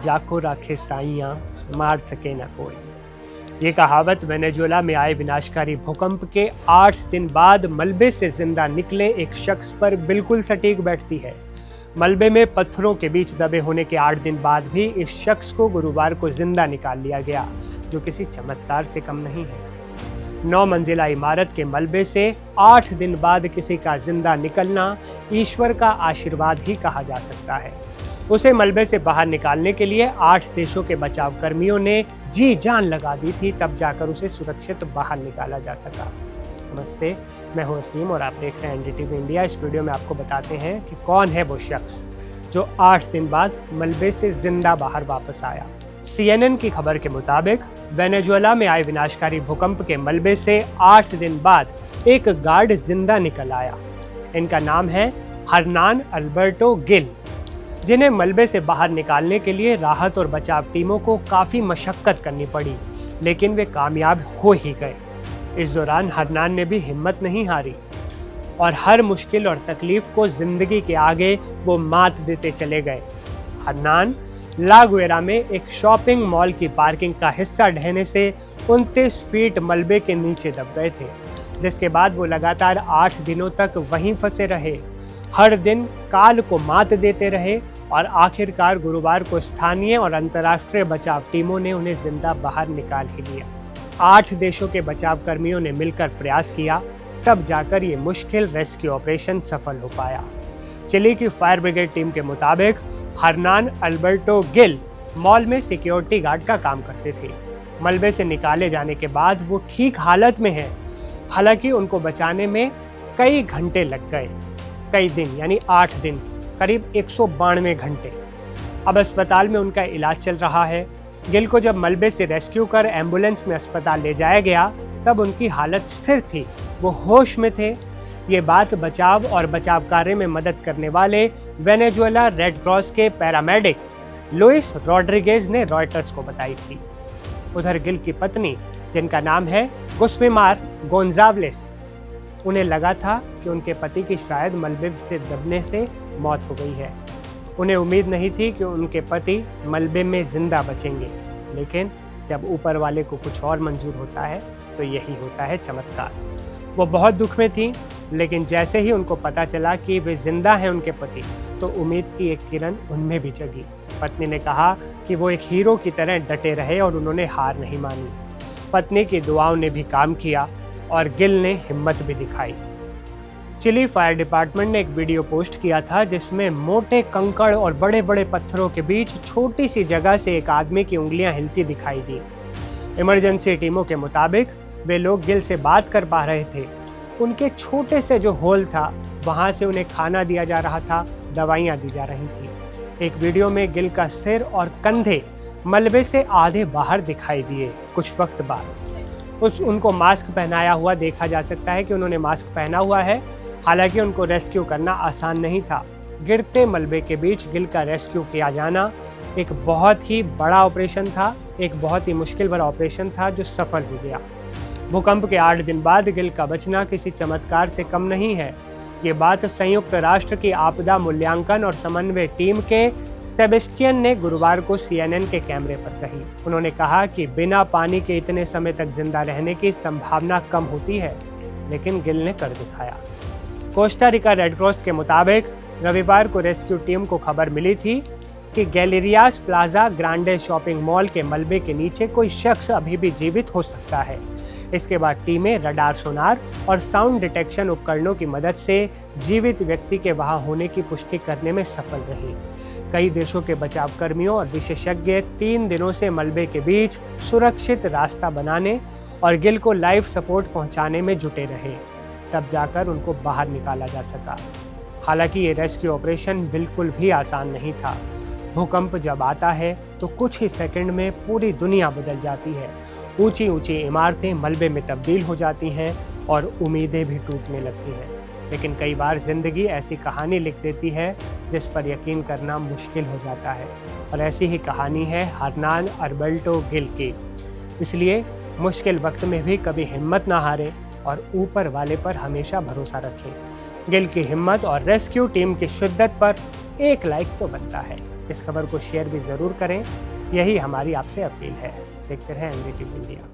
जाको राखे साइयां, मार सके न कोई। ये कहावत वेनेजुएला में आए विनाशकारी भूकंप के 8 दिन बाद मलबे से जिंदा निकले एक शख्स पर बिल्कुल सटीक बैठती है। मलबे में पत्थरों के बीच दबे होने के 8 दिन बाद भी इस शख्स को गुरुवार को जिंदा निकाल लिया गया, जो किसी चमत्कार से कम नहीं है। 9 मंजिला इमारत के मलबे से 8 दिन बाद किसी का जिंदा निकलना ईश्वर का आशीर्वाद ही कहा जा सकता है। उसे मलबे से बाहर निकालने के लिए 8 देशों के बचाव कर्मियों ने जी जान लगा दी थी, तब जाकर उसे सुरक्षित बाहर निकाला जा सका। नमस्ते, मैं हूं वसीम और आप देख रहे हैं एनडीटीवी इंडिया। इस वीडियो में आपको बताते हैं कि कौन है वो शख्स जो 8 दिन बाद मलबे से जिंदा बाहर वापस आया। CNN की खबर के मुताबिक वेनेजुएला में आए विनाशकारी भूकंप के मलबे से 8 दिन बाद एक गार्ड जिंदा निकल आया। इनका नाम है हरनान अल्बर्टो गिल, जिन्हें मलबे से बाहर निकालने के लिए राहत और बचाव टीमों को काफ़ी मशक्कत करनी पड़ी, लेकिन वे कामयाब हो ही गए। इस दौरान हरनान ने भी हिम्मत नहीं हारी और हर मुश्किल और तकलीफ को जिंदगी के आगे वो मात देते चले गए। हरनान ला गुएरा में एक शॉपिंग मॉल की पार्किंग का हिस्सा ढहने से 29 फीट मलबे के नीचे दब गए थे, जिसके बाद वो लगातार 8 दिनों तक वहीं फंसे रहे। हर दिन काल को मात देते रहे और आखिरकार गुरुवार को स्थानीय और अंतर्राष्ट्रीय बचाव टीमों ने उन्हें जिंदा बाहर निकाल ही लिया। 8 देशों के बचाव कर्मियों ने मिलकर प्रयास किया, तब जाकर ये मुश्किल रेस्क्यू ऑपरेशन सफल हो पाया। चिली की फायर ब्रिगेड टीम के मुताबिक हरनान अल्बर्टो गिल मॉल में सिक्योरिटी गार्ड का काम करते थे। मलबे से निकाले जाने के बाद वो ठीक हालत में हैं, हालांकि उनको बचाने में कई घंटे लग गए, कई दिन यानी 8 दिन, करीब 192 घंटे। अब अस्पताल में उनका इलाज चल रहा है। गिल को जब मलबे से रेस्क्यू कर एम्बुलेंस में अस्पताल ले जाया गया, तब उनकी हालत स्थिर थी, वो होश में थे। ये बात बचाव और बचाव कार्य में मदद करने वाले वेनेजुएला रेड क्रॉस के पैरामेडिक लुइस रॉड्रिगेज ने रॉयटर्स को बताई थी। उधर गिल की पत्नी, जिनका नाम है गुस्विमार गोंजावलेस, उन्हें लगा था कि उनके पति की शायद मलबे से दबने से मौत हो गई है। उन्हें उम्मीद नहीं थी कि उनके पति मलबे में जिंदा बचेंगे, लेकिन जब ऊपर वाले को कुछ और मंजूर होता है तो यही होता है चमत्कार। वो बहुत दुख में थी, लेकिन जैसे ही उनको पता चला कि वे जिंदा हैं उनके पति, तो उम्मीद की एक किरण उनमें भी जगी। पत्नी ने कहा कि वो एक हीरो की तरह डटे रहे और उन्होंने हार नहीं मानी। पत्नी की दुआओं ने भी काम किया और गिल ने हिम्मत भी दिखाई। चिली फायर डिपार्टमेंट ने एक वीडियो पोस्ट किया था, जिसमें मोटे कंकड़ और बड़े बड़े पत्थरों के बीच छोटी सी जगह से एक आदमी की उंगलियां हिलती दिखाई दी। इमरजेंसी टीमों के मुताबिक वे लोग गिल से बात कर पा रहे थे। उनके छोटे से जो होल था, वहां से उन्हें खाना दिया जा रहा था, दवाइयां दी जा रही थी। एक वीडियो में गिल का सिर और कंधे मलबे से आधे बाहर दिखाई दिए। कुछ वक्त बाद उनको मास्क पहनाया हुआ देखा जा सकता है कि उन्होंने मास्क पहना हुआ है। हालांकि उनको रेस्क्यू करना आसान नहीं था। गिरते मलबे के बीच गिल का रेस्क्यू किया जाना एक बहुत ही बड़ा ऑपरेशन था, एक बहुत ही मुश्किल भरा ऑपरेशन था जो सफल हो गया। भूकंप के 8 दिन बाद गिल का बचना किसी चमत्कार से कम नहीं है। ये बात संयुक्त राष्ट्र की आपदा मूल्यांकन और समन्वय टीम के सेबेस्टियन ने गुरुवार को CNN के कैमरे पर कही। उन्होंने कहा कि बिना पानी के इतने समय तक जिंदा रहने की संभावना कम होती है, लेकिन गिल ने कर दिखाया। कोस्टा रिका रेड क्रॉस के मुताबिक रविवार को रेस्क्यू टीम को खबर मिली थी कि गैलेरियास प्लाजा ग्रांडे शॉपिंग मॉल के मलबे के नीचे कोई शख्स अभी भी जीवित हो सकता है। इसके बाद टीमें रडार सोनार और साउंड डिटेक्शन उपकरणों की मदद से जीवित व्यक्ति के वहां होने की पुष्टि करने में सफल रही। कई देशों के बचाव कर्मियों और विशेषज्ञ 3 दिनों से मलबे के बीच सुरक्षित रास्ता बनाने और गिल को लाइफ सपोर्ट पहुंचाने में जुटे रहे, तब जाकर उनको बाहर निकाला जा सका। हालांकि ये रेस्क्यू ऑपरेशन बिल्कुल भी आसान नहीं था। भूकंप जब आता है तो कुछ ही सेकंड में पूरी दुनिया बदल जाती है। ऊंची ऊंची इमारतें मलबे में तब्दील हो जाती हैं और उम्मीदें भी टूटने लगती हैं। लेकिन कई बार जिंदगी ऐसी कहानी लिख देती है जिस पर यकीन करना मुश्किल हो जाता है, और ऐसी ही कहानी है हरनान अल्बर्टो गिल की। इसलिए मुश्किल वक्त में भी कभी हिम्मत ना हारें और ऊपर वाले पर हमेशा भरोसा रखें। गिल की हिम्मत और रेस्क्यू टीम की शिद्दत पर एक लाइक तो बनता है। इस खबर को शेयर भी ज़रूर करें, यही हमारी आपसे अपील है। देखते रहें एनडीटीवी इंडिया।